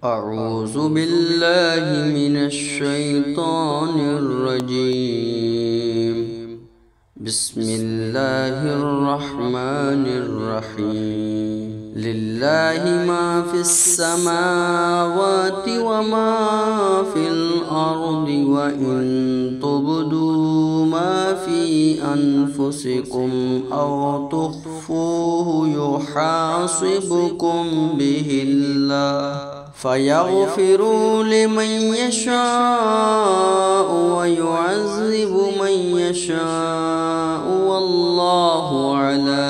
أعوذ بالله من الشيطان الرجيم. بسم الله الرحمن الرحيم. لله ما في السماوات وما في الأرض، وإن تبدوا ما في أنفسكم أو تخفوه يحاسبكم به الله، فيغفر لمن يشاء ويعذب من يشاء، والله على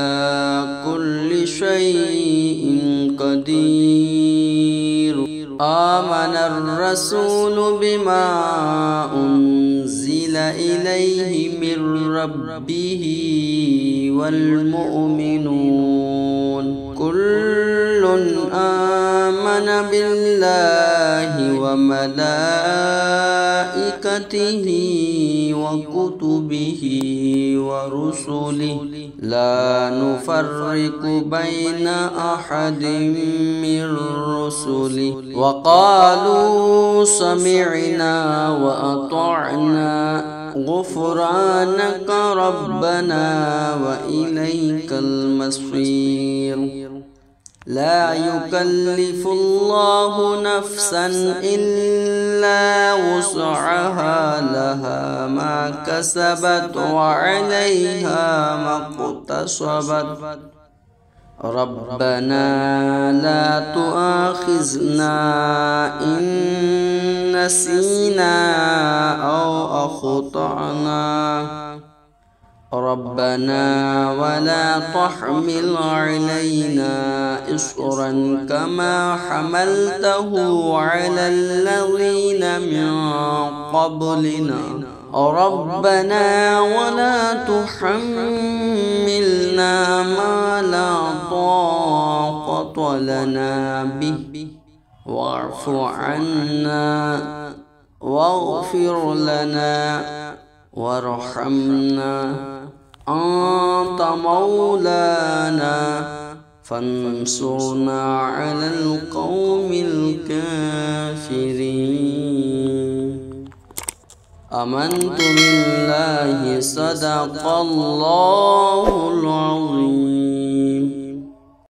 كل شيء قدير. آمن الرسول بما أنزل إليه من ربه والمؤمنون كل آمن بالله وملائكته وكتبه ورسله، لا نفرق بين أحد من رسله، وقالوا سمعنا وأطعنا غفرانك ربنا وإليك المصير. لا يكلف الله نفسا إلا وسعها، لها ما كسبت وعليها ما اكتسبت. ربنا لا تؤاخذنا إن نسينا أو أخطأنا، ربنا ولا تحمل علينا إصرا كما حملته على الذين من قبلنا، ربنا ولا تحملنا ما لا طاقة لنا به، واعف عنا واغفر لنا وارحمنا، أنت مولانا فانصرنا على القوم الكافرين. آمنت بالله، صدق الله العظيم.